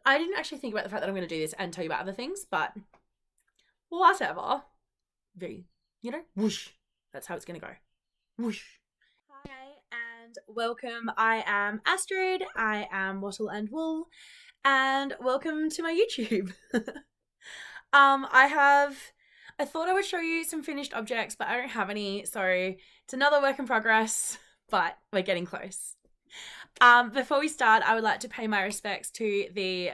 I didn't actually think about the fact that I'm going to do this and tell you about other things, but whatever. Very, whoosh. That's how it's going to go. Whoosh. Hi and welcome. I am Astrid. I am Wattle and Wool, and welcome to my YouTube. I thought I would show you some finished objects, but I don't have any, so it's another work in progress, but we're getting close. Before we start, I would like to pay my respects to the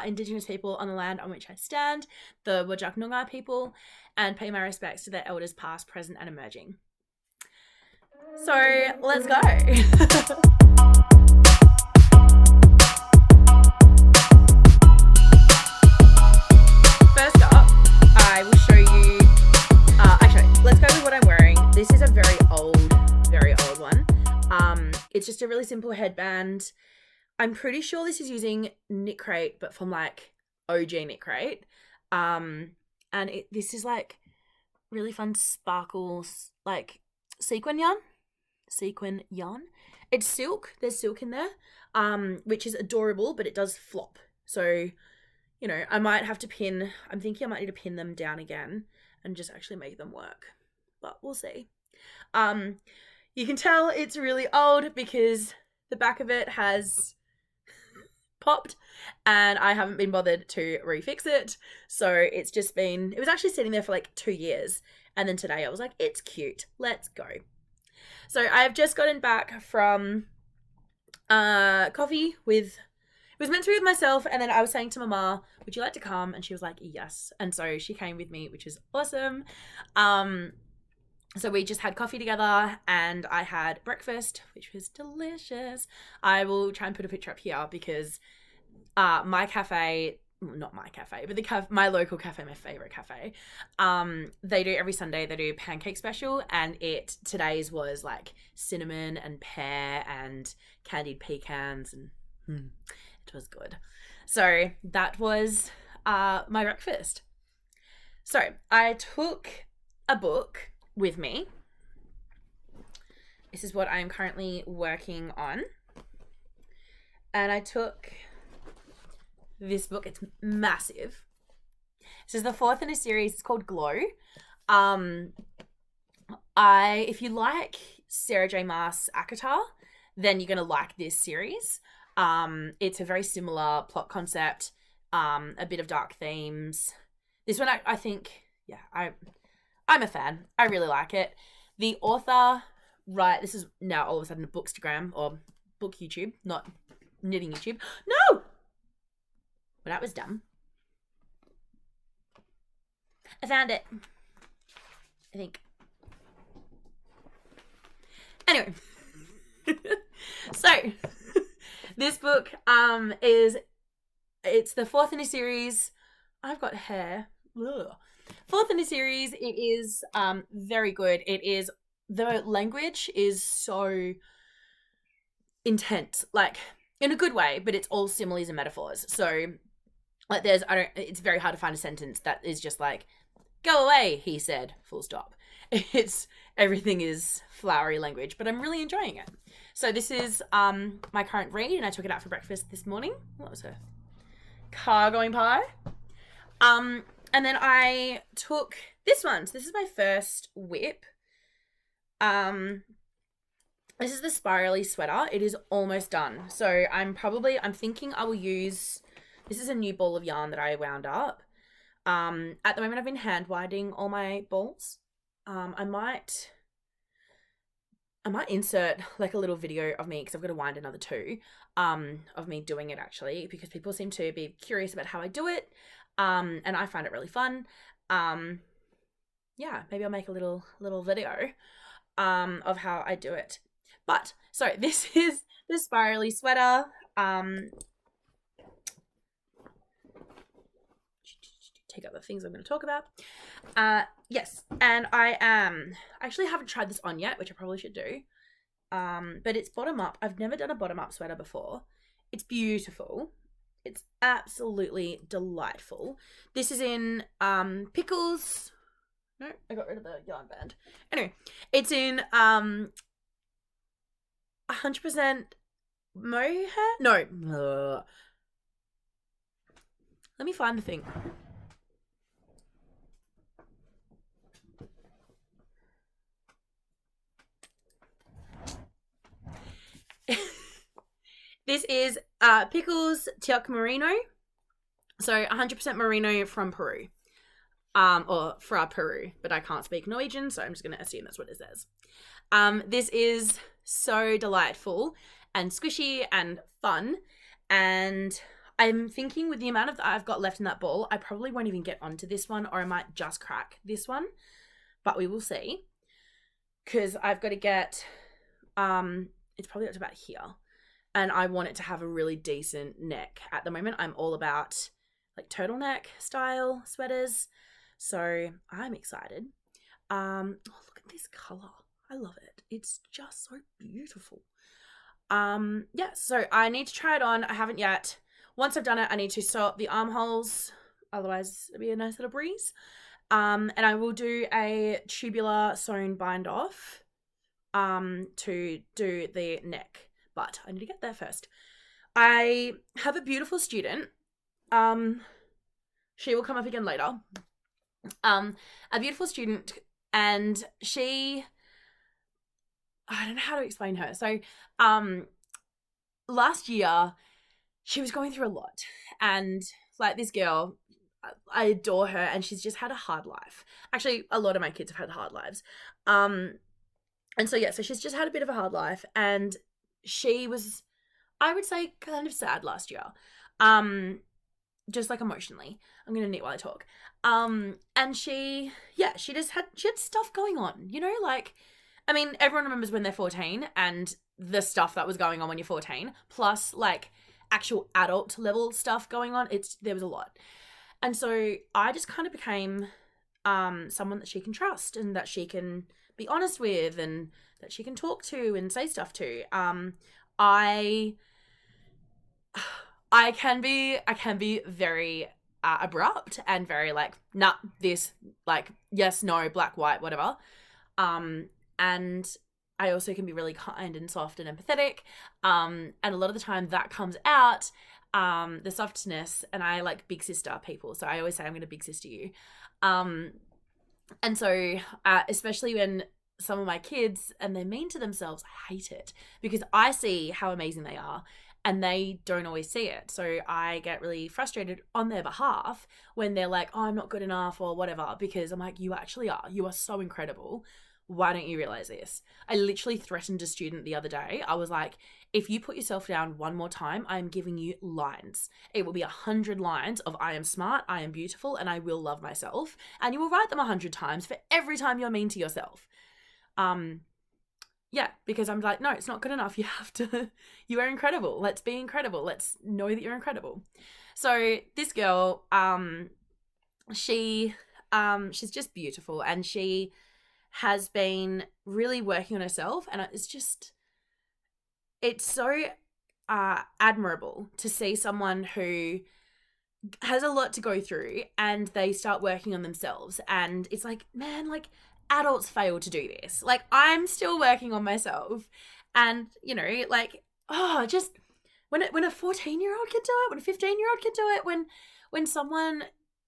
Indigenous people on the land on which I stand, the Whadjuk Noongar people, and pay my respects to their elders past, present, and emerging. So, let's go. First up, I will show you, actually, let's go with what I'm wearing. This is a very old one. It's just a really simple headband. I'm pretty sure this is using Knitcrate, but from like OG Knitcrate. And this is like really fun sparkles, like sequin yarn. It's silk. There's silk in there, which is adorable, but it does flop. So, I might have to pin. I'm thinking I might need to pin them down again and just actually make them work, but we'll see. You can tell it's really old because the back of it has popped and I haven't been bothered to refix it. So it was actually sitting there for like 2 years. And then today I was like, it's cute. Let's go. So I've just gotten back from coffee it was meant to be with myself. And then I was saying to Mama, would you like to come? And she was like, yes. And so she came with me, which is awesome. So we just had coffee together and I had breakfast, which was delicious. I will try and put a picture up here because my cafe, not my cafe, but my local cafe, my favorite cafe, they do every Sunday, they do pancake special, and today's was like cinnamon and pear and candied pecans, and it was good. So that was my breakfast. So I took a book with me. This is what I am currently working on. And I took this book. It's massive. This is the 4th in a series. It's called Glow. If you like Sarah J. Maas' ACOTAR, then you're going to like this series. It's a very similar plot concept, a bit of dark themes. This one, I think, I'm a fan. I really like it. The author, this is now all of a sudden a bookstagram or book YouTube, not knitting YouTube. No! Well, that was dumb. I found it. I think. Anyway. So, this book it's the 4th in a series. I've got hair. Ugh. 4th in a series. It is very good. The language is so intense, like in a good way, but it's all similes and metaphors. So like it's very hard to find a sentence that is just like, go away, he said, full stop. Everything is flowery language, but I'm really enjoying it. So this is my current read, and I took it out for breakfast this morning. What was a car going by? And then I took this one. So this is my first whip. This is the spirally sweater. It is almost done. So I'm thinking I will use, this is a new ball of yarn that I wound up. At the moment I've been hand winding all my balls. I might insert like a little video of me, because I've got to wind another 2, of me doing it actually, because people seem to be curious about how I do it. And I find it really fun. Maybe I'll make a little video of how I do it. But so this is the spirally sweater. Take out the things I'm going to talk about. Yes, and I actually haven't tried this on yet, which I probably should do. But it's bottom up. I've never done a bottom up sweater before. It's beautiful. It's absolutely delightful. This is in Pickles. No, I got rid of the yarn band. Anyway, it's in 100% mohair. No, Let me find the thing. This is Pickles Teak Merino. So 100% merino from Peru. Or fra Peru, but I can't speak Norwegian, so I'm just going to assume that's what it says. This is so delightful and squishy and fun, and I'm thinking with the amount that I've got left in that ball, I probably won't even get onto this one, or I might just crack this one, but we will see, because I've got to get, it's probably up to about here, and I want it to have a really decent neck. At the moment, I'm all about like turtleneck style sweaters, so I'm excited. Oh, look at this color. I love it. It's just so beautiful. Yeah, so I need to try it on. I haven't yet. Once I've done it, I need to sew up the armholes, otherwise it'll be a nice little breeze. And I will do a tubular sewn bind off to do the neck, but I need to get there first. I have a beautiful student. She will come up again later. A beautiful student, and she, I don't know how to explain her. So, last year she was going through a lot, and like this girl, I adore her, and she's just had a hard life. Actually, a lot of my kids have had hard lives. And so yeah, so she's just had a bit of a hard life, and she was, I would say, kind of sad last year. Just like emotionally. I'm gonna knit while I talk. And she had stuff going on, you know, like, I mean, everyone remembers when they're 14 and the stuff that was going on when you're 14, plus like actual adult level stuff going on. There was a lot. And so I just kind of became someone that she can trust and that she can be honest with and that she can talk to and say stuff to. I can be very abrupt and very like, nah, this, like, yes, no, black, white, whatever. And I also can be really kind and soft and empathetic. And a lot of the time that comes out, the softness, and I like big sister people. So I always say I'm going to big sister you. And so, especially when some of my kids, and they're mean to themselves, I hate it because I see how amazing they are and they don't always see it. So I get really frustrated on their behalf when they're like, oh, I'm not good enough or whatever, because I'm like, you actually are. You are so incredible. Why don't you realize this? I literally threatened a student the other day. I was like, if you put yourself down one more time, I am giving you lines. It will be 100 lines of I am smart, I am beautiful, and I will love myself. And you will write them 100 times for every time you're mean to yourself. Yeah, because I'm like, no, it's not good enough. You have to, you are incredible. Let's be incredible. Let's know that you're incredible. So this girl, she's just beautiful, and she has been really working on herself, and it's so admirable to see someone who has a lot to go through and they start working on themselves. And it's like, man, like, adults fail to do this. Like, I'm still working on myself, and you know, like, oh, just when a 14-year-old can do it, when a 15-year-old can do it, when someone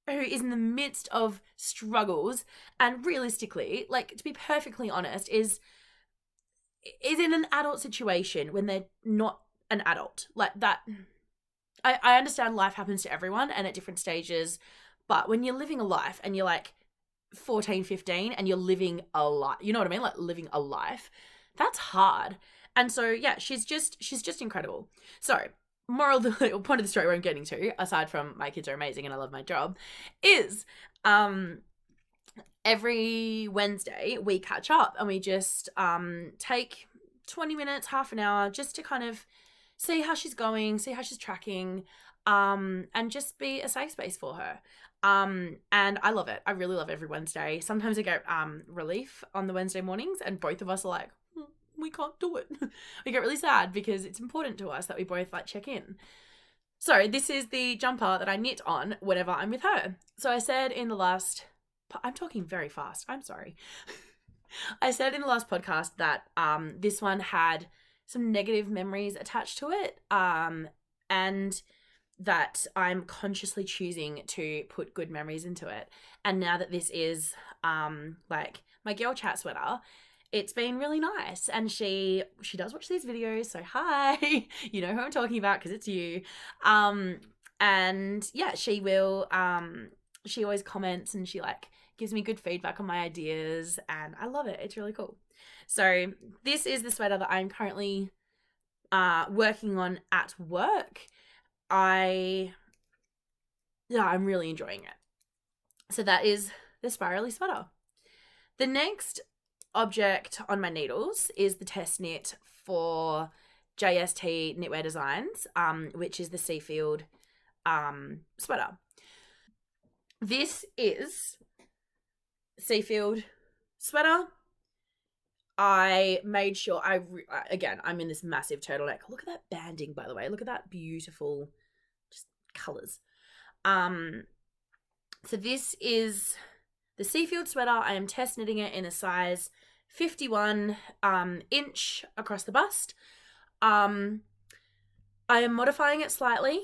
who is in the midst of struggles, and realistically, like, to be perfectly honest, is in an adult situation when they're not an adult. Like that, I understand life happens to everyone and at different stages, but when you're living a life and you're like 14, 15 and you're living a life, you know what I mean? Like living a life, that's hard. And so, yeah, she's just incredible. So, moral of the point of the story where I'm getting to, aside from my kids are amazing and I love my job, is every Wednesday we catch up and we just take 20 minutes, half an hour, just to kind of see how she's going, see how she's tracking, and just be a safe space for her. And I love it. I really love every Wednesday. Sometimes I get relief on the Wednesday mornings and both of us are like, we can't do it. We get really sad because it's important to us that we both like check in. So this is the jumper that I knit on whenever I'm with her. So I said in the last, I'm talking very fast, I'm sorry. I said in the last podcast that this one had some negative memories attached to it. And that I'm consciously choosing to put good memories into it. And now that this is like my girl chat sweater, it's been really nice. And she does watch these videos, so hi, you know who I'm talking about because it's you. And yeah, she will she always comments and she like gives me good feedback on my ideas, and I love it. It's really cool. So this is the sweater that I'm currently working on at work. I'm really enjoying it. So that is the spirally sweater. The next object on my needles is the test knit for JST Knitwear Designs, which is the Seafield sweater. This is Seafield sweater. I made sure again, I'm in this massive turtleneck. Look at that banding, by the way. Look at that beautiful just colors. So this is the Seafield sweater. I am test knitting it in a size 51 inch across the bust. I am modifying it slightly.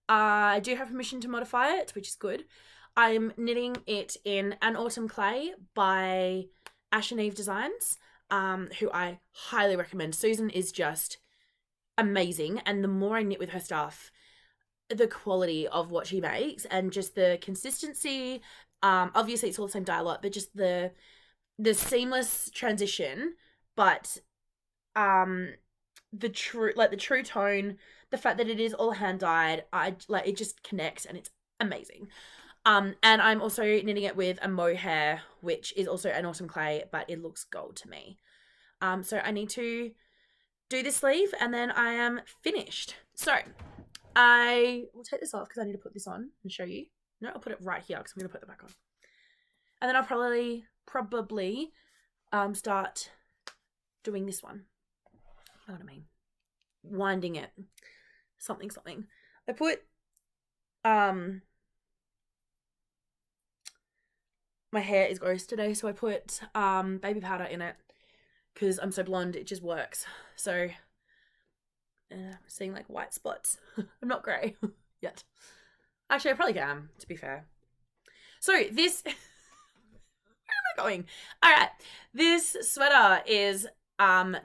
I do have permission to modify it, which is good. I'm knitting it in An Autumn Clay by Ash and Eve Designs, who I highly recommend. Susan is just amazing, and the more I knit with her stuff, the quality of what she makes and just the consistency, obviously it's all the same dye lot, but just the seamless transition, but the true tone, the fact that it is all hand dyed, it just connects and it's amazing. And I'm also knitting it with a mohair, which is also An Autumn Clay, but it looks gold to me. So I need to do the sleeve and then I am finished. So I will take this off because I need to put this on and show you. No, I'll put it right here because I'm going to put it back on. And then I'll probably start doing this one. You know what I mean? Winding it. Something. I put my hair is gross today, so I put baby powder in it because I'm so blonde, it just works. So seeing like white spots. I'm not grey yet. Actually, I probably am, to be fair. So this where am I going? All right, this sweater is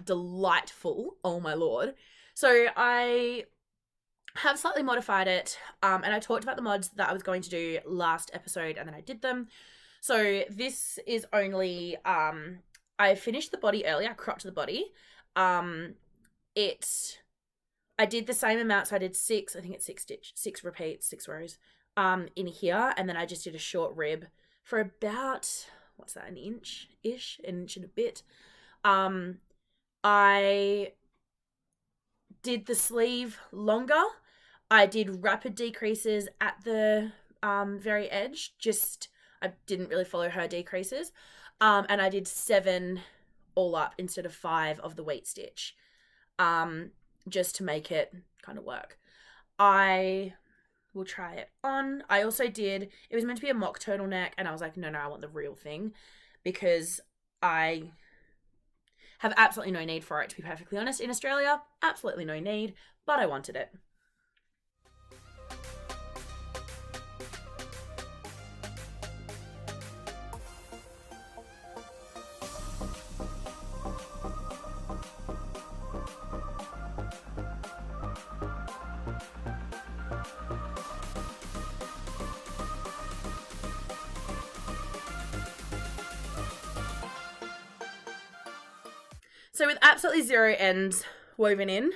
delightful. Oh my lord. So I have slightly modified it, and I talked about the mods that I was going to do last episode, and then I did them. So this is only I finished the body early. I cropped the body. I did the same amount, so I did 6 repeats, 6 rows in here, and then I just did a short rib for about, what's that, an inch-ish, an inch and a bit. I did the sleeve longer. I did rapid decreases at the very edge, I didn't really follow her decreases. And I did 7 all up instead of 5 of the wheat stitch, just to make it kind of work. I will try it on. I also it was meant to be a mock turtleneck, and I was like, no, I want the real thing, because I have absolutely no need for it, to be perfectly honest. In Australia, absolutely no need, but I wanted it. So with absolutely 0 ends woven in,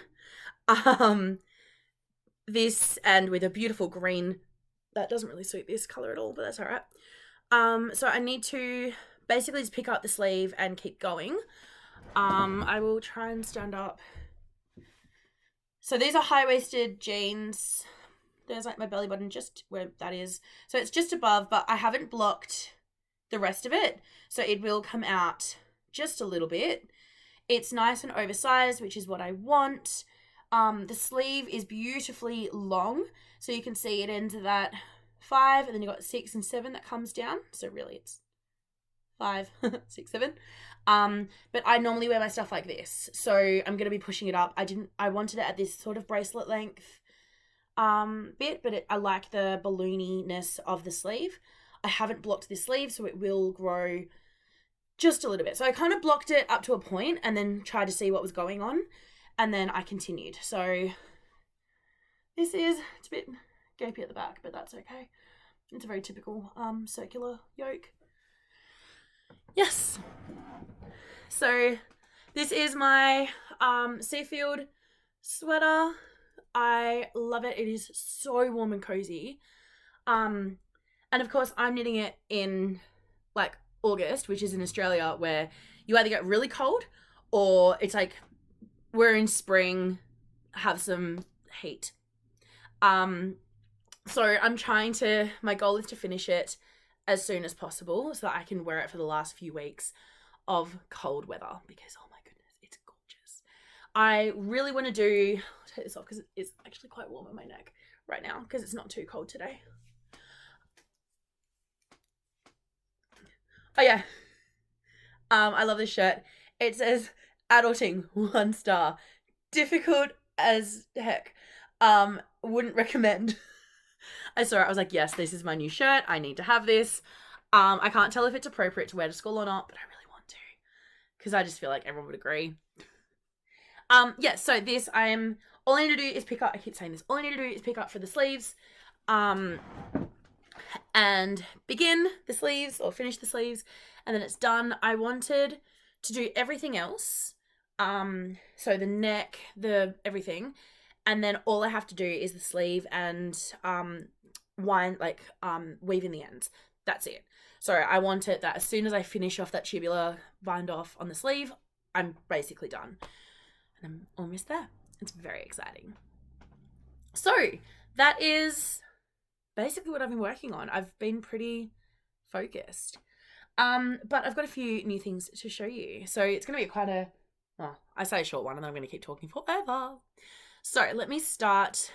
this, and with a beautiful green, that doesn't really suit this color at all, but that's all right. So I need to basically just pick up the sleeve and keep going. I will try and stand up. So these are high-waisted jeans. There's like my belly button just where that is. So it's just above, but I haven't blocked the rest of it, so it will come out just a little bit. It's nice and oversized, which is what I want. The sleeve is beautifully long, so you can see it ends at that 5, and then you've got 6 and 7 that comes down. So really it's 5, 6, 7. But I normally wear my stuff like this, so I'm going to be pushing it up. I wanted it at this sort of bracelet length. bit, but I like the ballooniness of the sleeve. I haven't blocked this sleeve, so it will grow just a little bit. So I kind of blocked it up to a point and then tried to see what was going on, and then I continued. So it's a bit gapey at the back, but that's okay. It's a very typical circular yoke. Yes. So this is my Seafield sweater. I love it. It is so warm and cozy. And of course I'm knitting it in like August, which is in Australia, where you either get really cold or it's like we're in spring, have some heat. So I'm my goal is to finish it as soon as possible so that I can wear it for the last few weeks of cold weather, because oh my goodness, it's gorgeous. I really want to I'll take this off because it's actually quite warm on my neck right now because it's not too cold today. Oh yeah. I love this shirt. It says adulting 1 star. Difficult as heck. Wouldn't recommend. I saw it, I was like, yes, this is my new shirt. I need to have this. I can't tell if it's appropriate to wear to school or not, but I really want to because I just feel like everyone would agree. Yeah, so this all I need to do is pick up, I keep saying this, all I need to do is pick up for the sleeves, and begin the sleeves or finish the sleeves, and then it's done. I wanted to do everything else, so the neck, everything, and then all I have to do is the sleeve and weave in the ends. That's it. So I want it that as soon as I finish off that tubular bind off on the sleeve, I'm basically done. And I'm almost there. It's very exciting. So that is basically what I've been working on. I've been pretty focused. But I've got a few new things to show you. So it's going to be quite I say a short one and then I'm going to keep talking forever. So let me start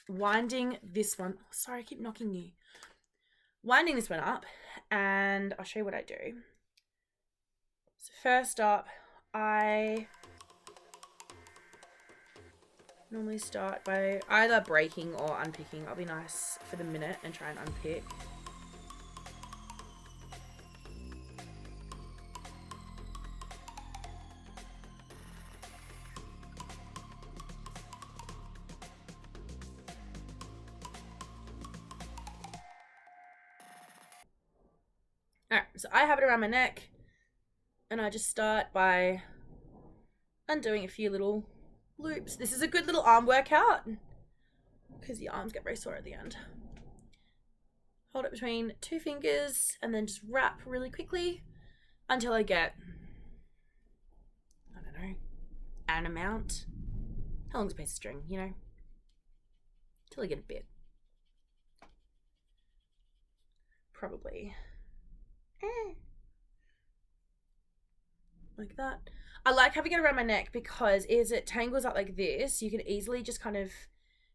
winding this one. Sorry, I keep knocking you. Winding this one up, and I'll show you what I do. So first up, I normally start by either breaking or unpicking. I'll be nice for the minute and try and unpick. Alright, so I have it around my neck, and I just start by undoing a few little loops. This is a good little arm workout because your arms get very sore at the end. Hold it between 2 fingers and then just wrap really quickly until I get, I don't know, an amount. How long's a piece of string, you know? Until I get a bit. Probably. Like that. I like having it around my neck because as it tangles up like this, you can easily just kind of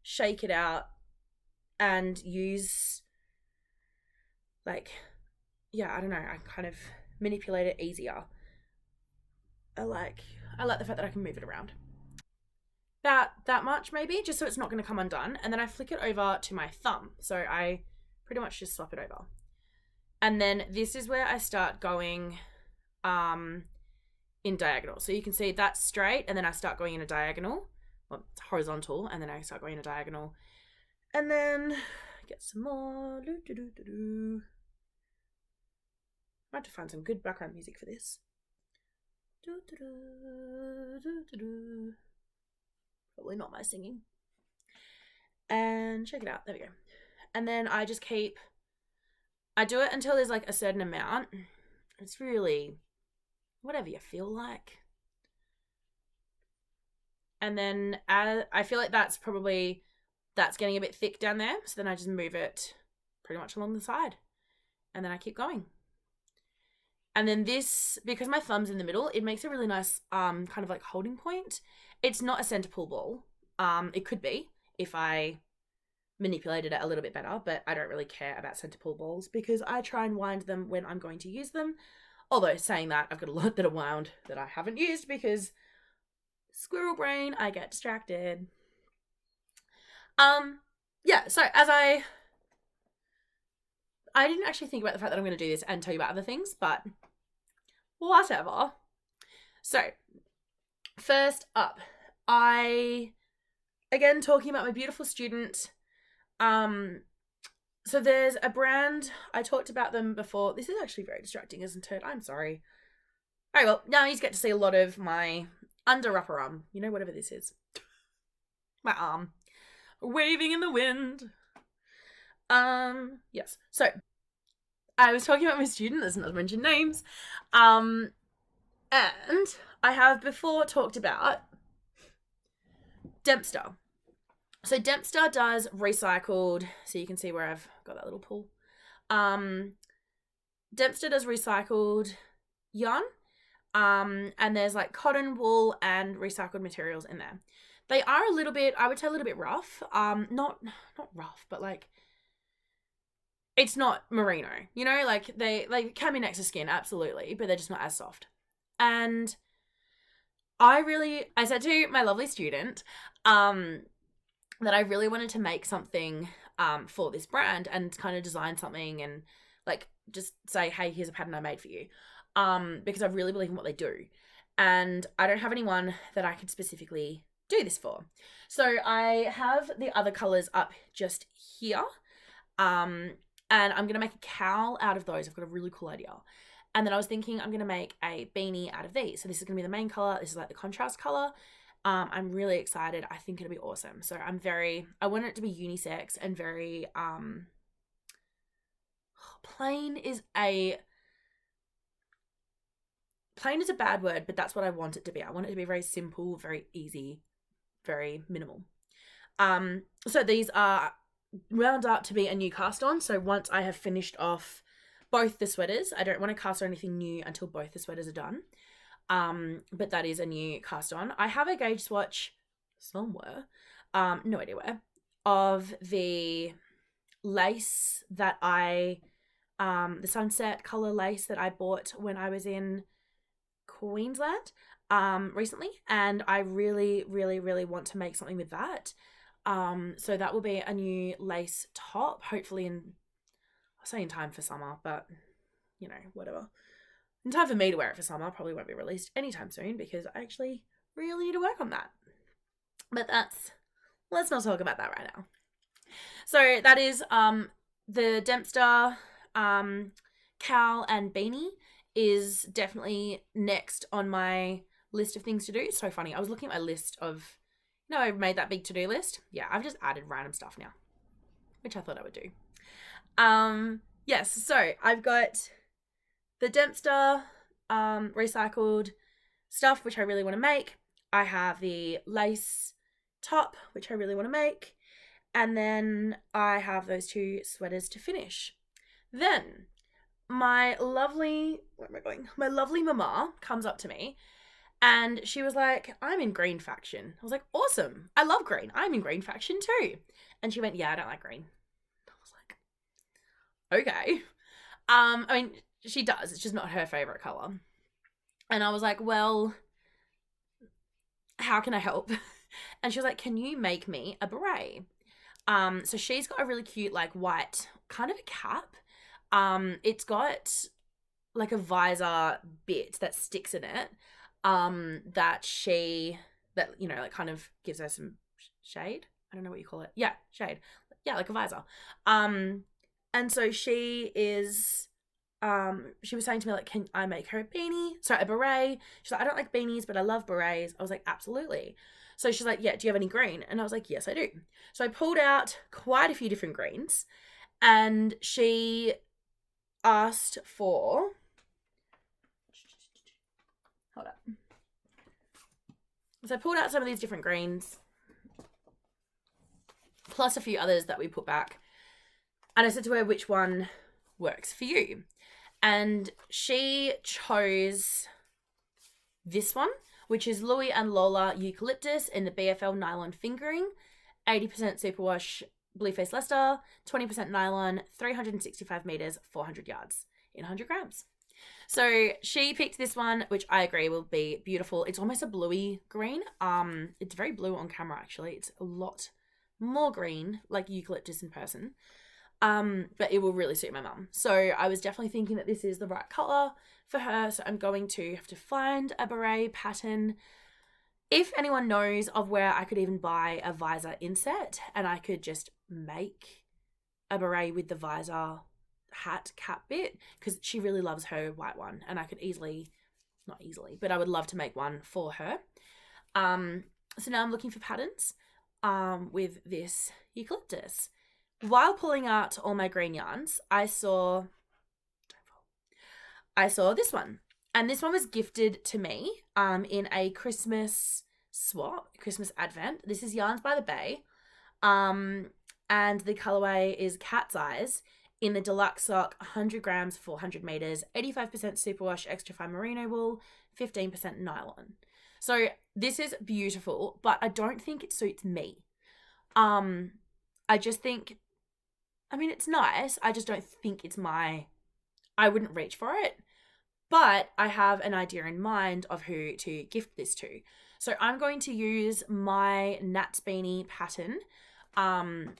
shake it out and use, like, yeah, I don't know, I kind of manipulate it easier. I like the fact that I can move it around. About that much maybe, just so it's not going to come undone. And then I flick it over to my thumb. So I pretty much just swap it over. And then this is where I start going in diagonal. So you can see that's straight, and then I start going in a diagonal. Well, it's horizontal, and then I start going in a diagonal. And then get some more. I have to find some good background music for this. Probably not my singing. And check it out. There we go. And then I just I do it until there's like a certain amount. It's really whatever you feel like. And then I feel like that's getting a bit thick down there. So then I just move it pretty much along the side. And then I keep going. And then this, because my thumb's in the middle, it makes a really nice kind of like holding point. It's not a center pull ball. It could be if I manipulated it a little bit better, but I don't really care about center pull balls because I try and wind them when I'm going to use them. Although saying that, I've got a lot that are wound that I haven't used because squirrel brain, I get distracted. Yeah, so I didn't actually think about the fact that I'm going to do this and tell you about other things, but whatever. So, first up, again, talking about my beautiful student, so there's a brand, I talked about them before. This is actually very distracting, isn't it? I'm sorry. All right, well, now you get to see a lot of my upper arm, whatever this is. My arm. Waving in the wind. Yes. So, I was talking about my student, let's not mention names. And I have before talked about Dempster. So Dempster does recycled, so you can see where I've got that little pool. Dempster does recycled yarn. And there's like cotton, wool, and recycled materials in there. They are a little bit, I would say a little bit rough. Not rough, but like, it's not merino, like they can be next to skin, absolutely, but they're just not as soft. And I said to my lovely student, that I really wanted to make something for this brand and kind of design something and like just say, hey, here's a pattern I made for you. Because I really believe in what they do. And I don't have anyone that I could specifically do this for. So I have the other colours up just here. And I'm going to make a cowl out of those. I've got a really cool idea. And then I was thinking I'm going to make a beanie out of these. So this is going to be the main colour. This is like the contrast colour. I'm really excited. I think it'll be awesome. So I want it to be unisex and very, plain is a bad word, but that's what I want it to be. I want it to be very simple, very easy, very minimal. So these are wound up to be a new cast on. So once I have finished off both the sweaters, I don't want to cast on anything new until both the sweaters are done. But that is a new cast on. I have a gauge swatch somewhere, no idea where, of the lace that the sunset color lace that I bought when I was in Queensland recently, and I really, really, really want to make something with that. So that will be a new lace top, hopefully I'll say in time for summer, but whatever. In time for me to wear it for summer, probably won't be released anytime soon because I actually really need to work on that. But let's not talk about that right now. So that is the Dempster cowl and beanie is definitely next on my list of things to do. It's so funny. I was looking at my list of, I've made that big to-do list. Yeah, I've just added random stuff now, which I thought I would do. Yes, so I've got the Dempster recycled stuff, which I really want to make. I have the lace top, which I really want to make. And then I have those two sweaters to finish. Then my lovely mama comes up to me and she was like, I'm in green faction. I was like, awesome. I love green. I'm in green faction too. And she went, yeah, I don't like green. I was like, okay. I mean, she does. It's just not her favorite color. And I was like, well, how can I help? And she was like, can you make me a beret? So she's got a really cute, like, white kind of a cap. It's got like a visor bit that sticks in it, that like kind of gives her some shade. I don't know what you call it. Yeah, shade. Yeah, like a visor. And so she was saying to me, like, can I make her a beanie? Sorry, a beret. She's like, I don't like beanies, but I love berets. I was like, absolutely. So she's like, yeah, do you have any green? And I was like, yes, I do. So I pulled out quite a few different greens and she asked for, hold up. So I pulled out some of these different greens, plus a few others that we put back. And I said to her, which one works for you? And she chose this one, which is Louis and Lola Eucalyptus in the BFL nylon fingering, 80% superwash blue face Leicester, 20% nylon, 365 meters, 400 yards in 100 grams. So she picked this one, which I agree will be beautiful. It's almost a bluey green. It's very blue on camera, actually. It's a lot more green, like eucalyptus in person. But it will really suit my mum. So I was definitely thinking that this is the right colour for her. So I'm going to have to find a beret pattern. If anyone knows of where I could even buy a visor inset and I could just make a beret with the visor hat cap bit, because she really loves her white one, and I could not easily, but I would love to make one for her. So now I'm looking for patterns with this eucalyptus. While pulling out all my green yarns, I saw this one. And this one was gifted to me in a Christmas swap, Christmas advent. This is Yarns by the Bay. And the colorway is Cat's Eyes in the deluxe sock, 100 grams, 400 meters, 85% superwash, extra fine merino wool, 15% nylon. So this is beautiful, but I don't think it suits me. I just think, I mean, it's nice. I just don't think it's I wouldn't reach for it. But I have an idea in mind of who to gift this to. So I'm going to use my Nats Beanie pattern. And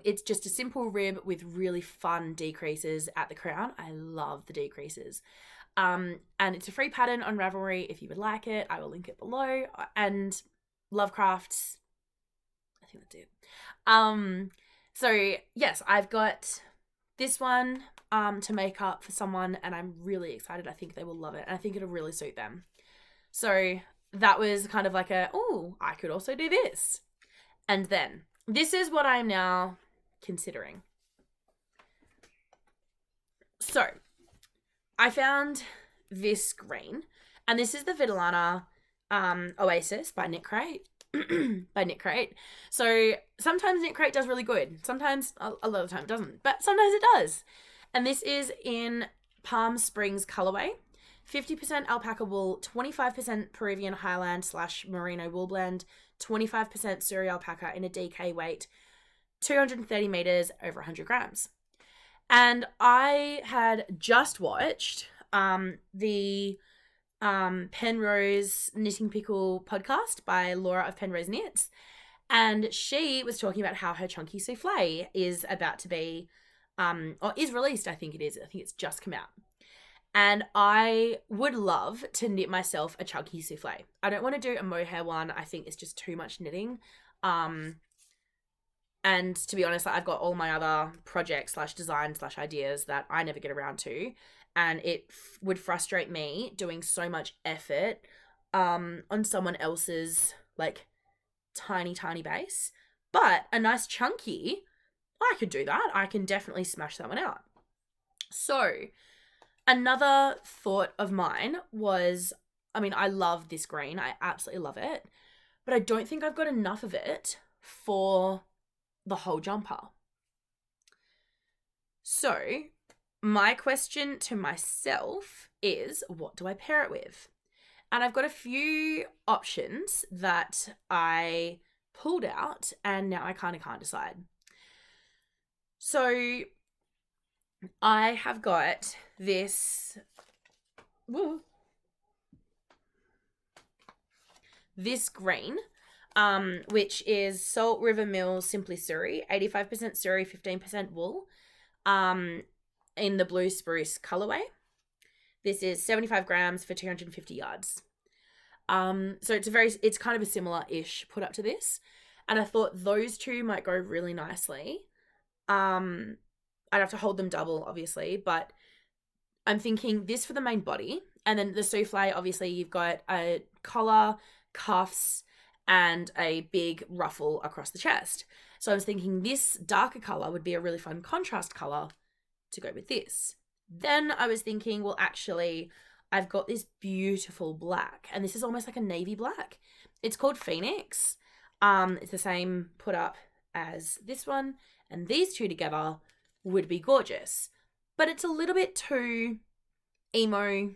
it's just a simple rib with really fun decreases at the crown. I love the decreases. And it's a free pattern on Ravelry if you would like it. I will link it below. And Lovecraft, I think that's it. So yes, I've got this one to make up for someone, and I'm really excited. I think they will love it, and I think it'll really suit them. So that was kind of like I could also do this. And then this is what I'm now considering. So I found this green, and this is the Vidalana Oasis by Knitcrate. So sometimes Knitcrate does really good. Sometimes, a lot of the time it doesn't, but sometimes it does. And this is in Palm Springs colorway. 50% alpaca wool, 25% Peruvian Highland / merino wool blend, 25% Suri alpaca in a DK weight, 230 meters, over 100 grams. And I had just watched the Penrose Knitting Pickle podcast by Laura of Penrose Knits, and she was talking about how her Chunky Souffle is about to be or is released. I think it's just come out, and I would love to knit myself a Chunky Souffle. I don't want to do a mohair one. I think it's just too much knitting, and to be honest, I've got all my other projects / design / ideas that I never get around to. And it would frustrate me doing so much effort on someone else's like tiny base. But a nice chunky, I could do that. I can definitely smash that one out. So another thought of mine was, I mean, I love this green. I absolutely love it. But I don't think I've got enough of it for the whole jumper. So my question to myself is, what do I pair it with? And I've got a few options that I pulled out, and now I kind of can't decide. So I have got this green, which is Salt River Mills Simply Suri, 85% Suri, 15% wool, in the blue spruce colorway. This is 75 grams for 250 yards. So it's kind of a similar-ish put up to this. And I thought those two might go really nicely. I'd have to hold them double, obviously, but I'm thinking this for the main body. And then the souffle, obviously, you've got a collar, cuffs, and a big ruffle across the chest. So I was thinking this darker color would be a really fun contrast color to go with this. Then I was thinking, well, actually, I've got this beautiful black, and this is almost like a navy black. It's called Phoenix. It's the same put up as this one, and these two together would be gorgeous. But it's a little bit too emo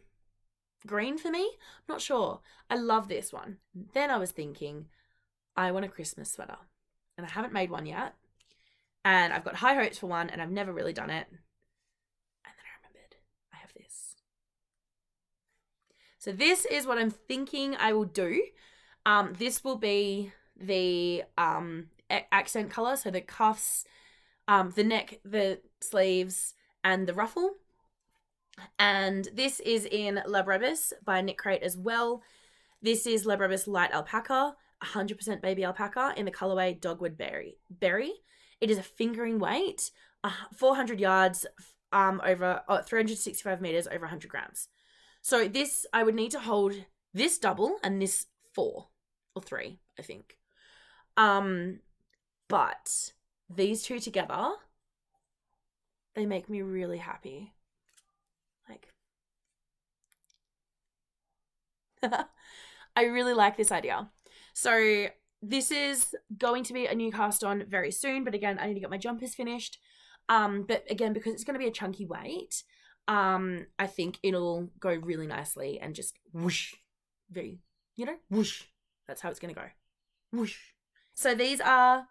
green for me. I'm not sure. I love this one. Then I was thinking, I want a Christmas sweater, and I haven't made one yet. And I've got high hopes for one, and I've never really done it. And then I remembered I have this. So this is what I'm thinking I will do. This will be the accent color. So the cuffs, the neck, the sleeves, and the ruffle. And this is in La Brebis by Knitcrate as well. This is La Brebis Light Alpaca, 100% baby alpaca in the colorway Dogwood Berry. It is a fingering weight, 400 yards, over 365 meters, over 100 grams. So this, I would need to hold this double and this 4 or 3, I think. But these two together, they make me really happy. Like, I really like this idea. So this is going to be a new cast on very soon, but again, I need to get my jumpers finished. But again, because it's going to be a chunky weight, I think it'll go really nicely and just whoosh, very, whoosh. That's how it's going to go. Whoosh. So these are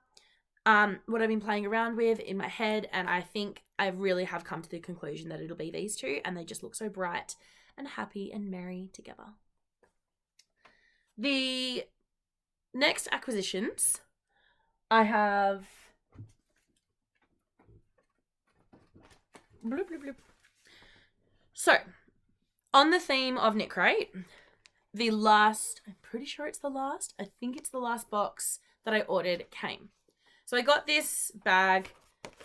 what I've been playing around with in my head, and I think I really have come to the conclusion that it'll be these two, and they just look so bright and happy and merry together. The next acquisitions, I have bloop, bloop, bloop. So, on the theme of Knitcrate, I'm pretty sure it's the last, I think it's the last box that I ordered came. So I got this bag.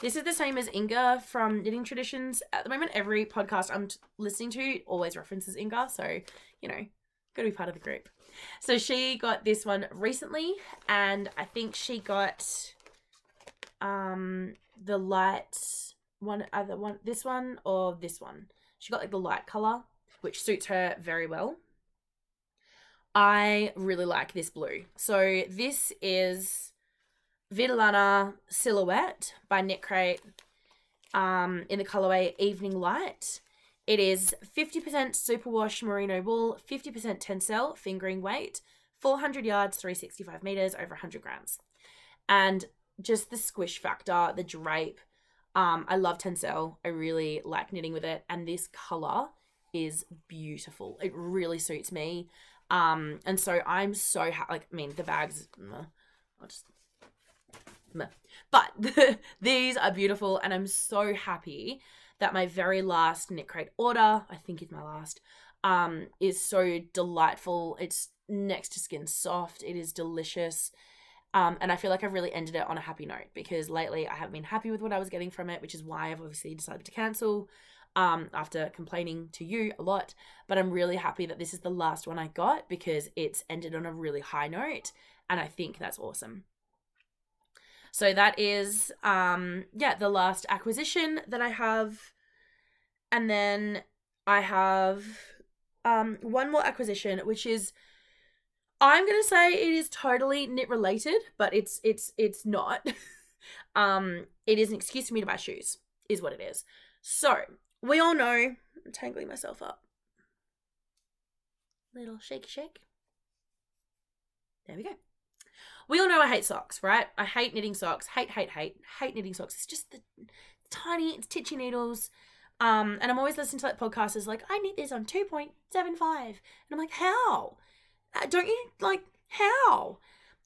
This is the same as Inga from Knitting Traditions. At the moment, every podcast I'm listening to always references Inga, so, gotta be part of the group. So she got this one recently, and I think she got the light one, either one, this one or this one. She got like the light color, which suits her very well. I really like this blue. So this is Vidalana Silhouette by Knitcrate, in the colorway Evening Light. It is 50% superwash merino wool, 50% tencel, fingering weight, 400 yards, 365 meters, over 100 grams. And just the squish factor, the drape. I love tencel. I really like knitting with it. And this color is beautiful. It really suits me. And so I'm so the bags, I'll just, but these are beautiful, and I'm so happy that my very last Knitcrate order, I think it's my last, is so delightful. It's next to skin soft. It is delicious. And I feel like I've really ended it on a happy note, because lately I haven't been happy with what I was getting from it, which is why I've obviously decided to cancel, after complaining to you a lot. But I'm really happy that this is the last one I got, because it's ended on a really high note, and I think that's awesome. So that is, the last acquisition that I have. And then I have one more acquisition, which is, I'm going to say it is totally knit related, but it's not. It is an excuse for me to buy shoes, is what it is. So we all know, I'm tangling myself up. Little shake. There we go. We all know I hate socks, right? I hate knitting socks. Hate knitting socks. It's just the tiny, titchy needles. And I'm always listening to podcasters like, I knit this on 2.75. And I'm like, how? Don't you, how?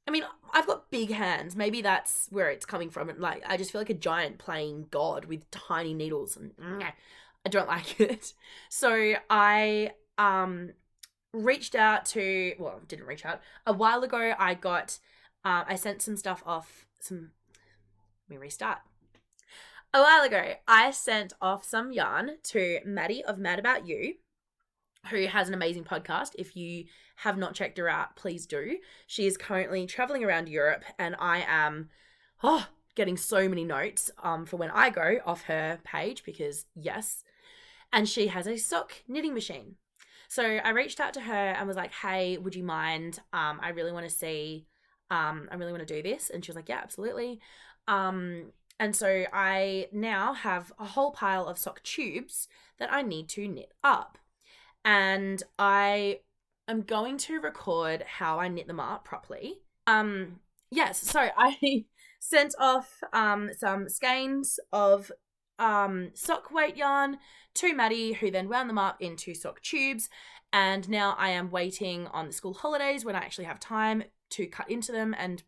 I mean, I've got big hands. Maybe that's where it's coming from. And I just feel like a giant playing God with tiny needles, and I don't like it. So I reached out to, well, didn't reach out. A while ago, I sent some stuff off, let me restart. A while ago, I sent off some yarn to Maddie of Mad About Ewe, who has an amazing podcast. If you have not checked her out, please do. She is currently traveling around Europe, and I am getting so many notes for when I go off her page, because yes. And she has a sock knitting machine. So I reached out to her and was like, hey, would you mind? I really want to do this. And she was like, yeah, absolutely. And so I now have a whole pile of sock tubes that I need to knit up. And I am going to record how I knit them up properly. Yes, so I sent off some skeins of sock weight yarn to Maddie, who then wound them up into sock tubes. And now I am waiting on the school holidays when I actually have time to cut into them and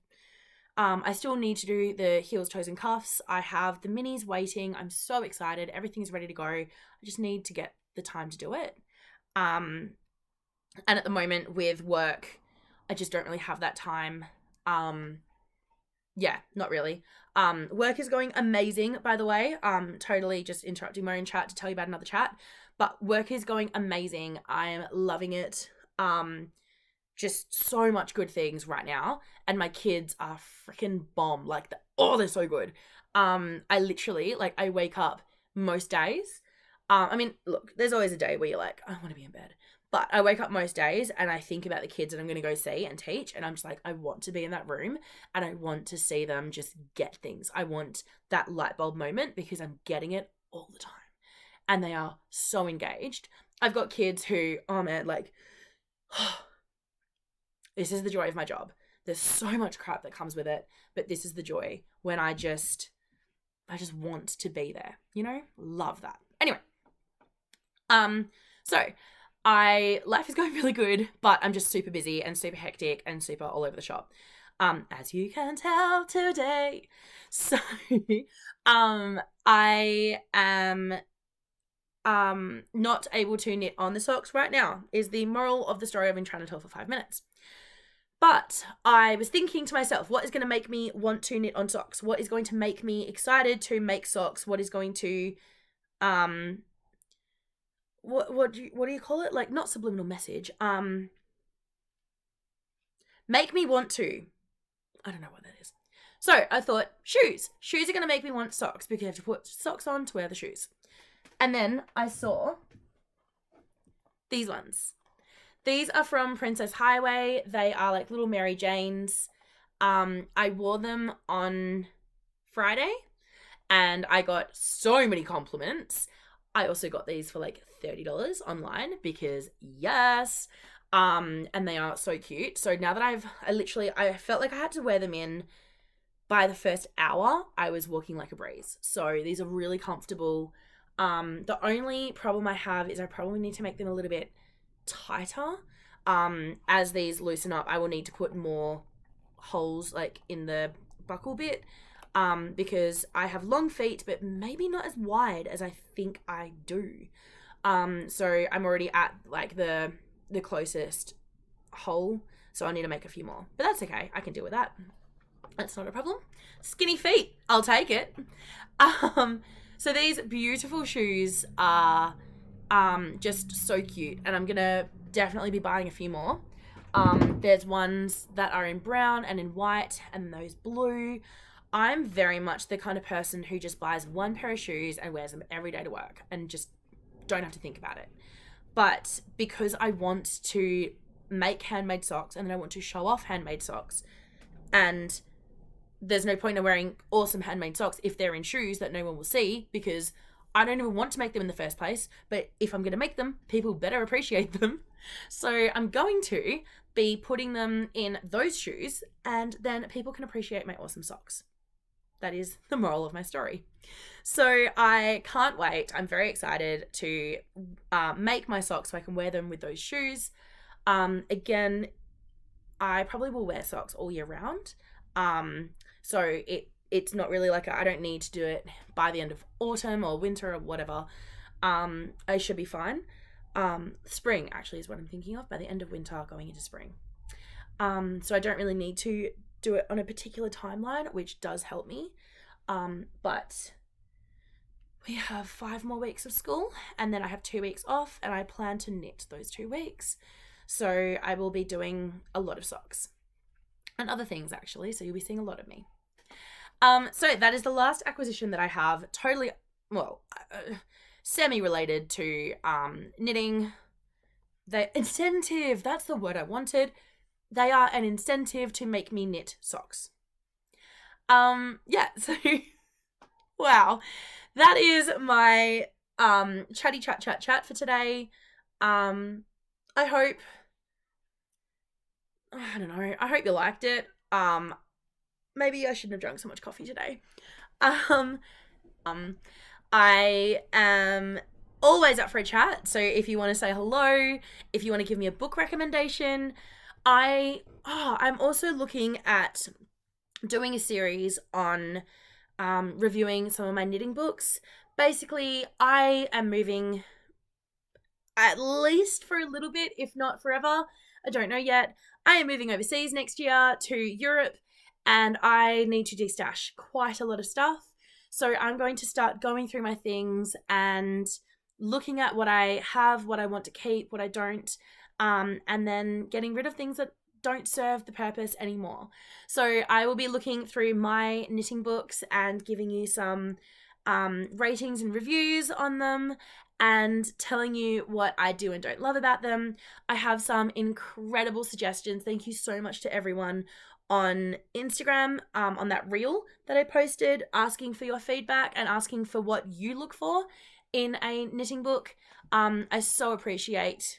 I still need to do the heels, toes, and cuffs. I have the minis waiting. I'm so excited. Everything's ready to go. I just need to get the time to do it. And at the moment with work, I just don't really have that time. Yeah, not really. Work is going amazing, by the way. Totally just interrupting my own chat to tell you about another chat. But work is going amazing. I am loving it. Just so much good things right now. And my kids are freaking bomb. Like, they're so good. I literally, like, I wake up most days. I mean, look, there's always a day where you're like, I want to be in bed. But I wake up most days and I think about the kids that I'm going to go see and teach. And I'm just like, I want to be in that room and I want to see them just get things. I want that light bulb moment because I'm getting it all the time. And they are so engaged. I've got kids who, oh man, like, this is the joy of my job. There's so much crap that comes with it, but this is the joy when I just want to be there, you know? Love that. Anyway, so life is going really good, but I'm just super busy and super hectic and super all over the shop. As you can tell today. So, I am not able to knit on the socks right now is the moral of the story I've been trying to tell for 5 minutes. But I was thinking to myself, what is going to make me want to knit on socks? What is going to make me excited to make socks? What is going to, what do you call it? Like, not subliminal message. Make me want to. I don't know what that is. So I thought, shoes. Shoes are going to make me want socks because you have to put socks on to wear the shoes. And then I saw these ones. These are from Princess Highway. They are like little MaryJanes. I wore them on Friday and I got so many compliments. I also got these for like $30 online because yes. And they are so cute. So now that I felt like I had to wear them in by the first hour. I was walking like a breeze. So these are really comfortable. The only problem I have is I probably need to make them a little bit tighter. As these loosen up, I will need to put more holes like in the buckle bit, because I have long feet, but maybe not as wide as I think I do. So I'm already at like the closest hole, so I need to make a few more, but that's okay. I can deal with that. That's not a problem. Skinny feet, I'll take it. So these beautiful shoes are just so cute, and I'm gonna definitely be buying a few more. There's ones that are in brown and in white and those blue. I'm very much the kind of person who just buys one pair of shoes and wears them every day to work and just don't have to think about it. But because I want to make handmade socks and then I want to show off handmade socks, and there's no point in wearing awesome handmade socks if they're in shoes that no one will see, because I don't even want to make them in the first place. But if I'm going to make them, people better appreciate them. So I'm going to be putting them in those shoes, and then people can appreciate my awesome socks. That is the moral of my story. So I can't wait. I'm very excited to make my socks so I can wear them with those shoes. Again, I probably will wear socks all year round. So it's not really like I don't need to do it by the end of autumn or winter or whatever. I should be fine. Spring actually is what I'm thinking of, by the end of winter going into spring. So I don't really need to do it on a particular timeline, which does help me. But we have 5 more weeks of school and then I have 2 weeks off, and I plan to knit those 2 weeks. So I will be doing a lot of socks and other things actually. So you'll be seeing a lot of me. So that is the last acquisition that I have, totally, semi-related to knitting. The incentive, that's the word I wanted. They are an incentive to make me knit socks. Yeah, so, wow. That is my chatty chat for today. I hope you liked it. Maybe I shouldn't have drunk so much coffee today. I am always up for a chat. So if you want to say hello, if you want to give me a book recommendation, I'm also looking at doing a series on reviewing some of my knitting books. Basically, I am moving, at least for a little bit, if not forever. I don't know yet. I am moving overseas next year to Europe, and I need to destash quite a lot of stuff. So I'm going to start going through my things and looking at what I have, what I want to keep, what I don't, and then getting rid of things that don't serve the purpose anymore. So I will be looking through my knitting books and giving you some ratings and reviews on them, and telling you what I do and don't love about them. I have some incredible suggestions. Thank you so much to everyone on Instagram, on that reel that I posted, asking for your feedback and asking for what you look for in a knitting book. I so appreciate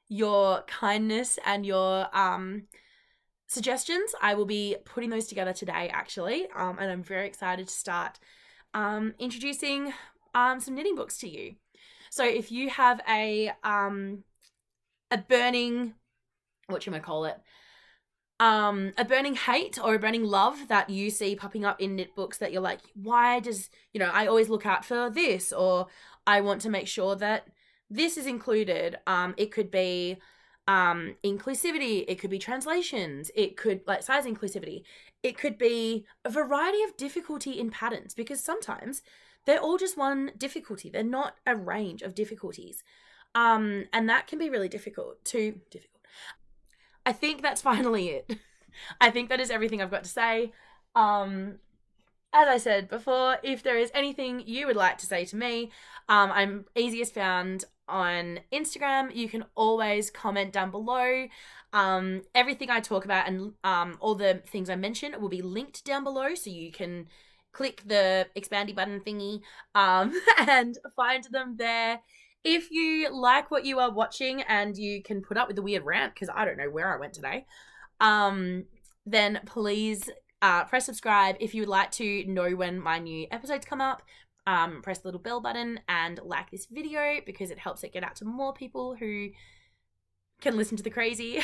your kindness and your suggestions. I will be putting those together today, actually, and I'm very excited to start introducing some knitting books to you. So if you have a burning, a burning hate or a burning love that you see popping up in knit books that you're like, why does, I always look out for this, or I want to make sure that this is included. It could be inclusivity, it could be translations, it could size inclusivity, it could be a variety of difficulty in patterns, because sometimes they're all just one difficulty. They're not a range of difficulties. And that can be really difficult. I think that's finally it. I think that is everything I've got to say. As I said before, if there is anything you would like to say to me, I'm easiest found on Instagram. You can always comment down below. Everything I talk about and all the things I mention will be linked down below, so you can click the expandy button thingy and find them there. If you like what you are watching and you can put up with the weird rant, because I don't know where I went today, then please press subscribe. If you would like to know when my new episodes come up, press the little bell button and like this video, because it helps it get out to more people who can listen to the crazy.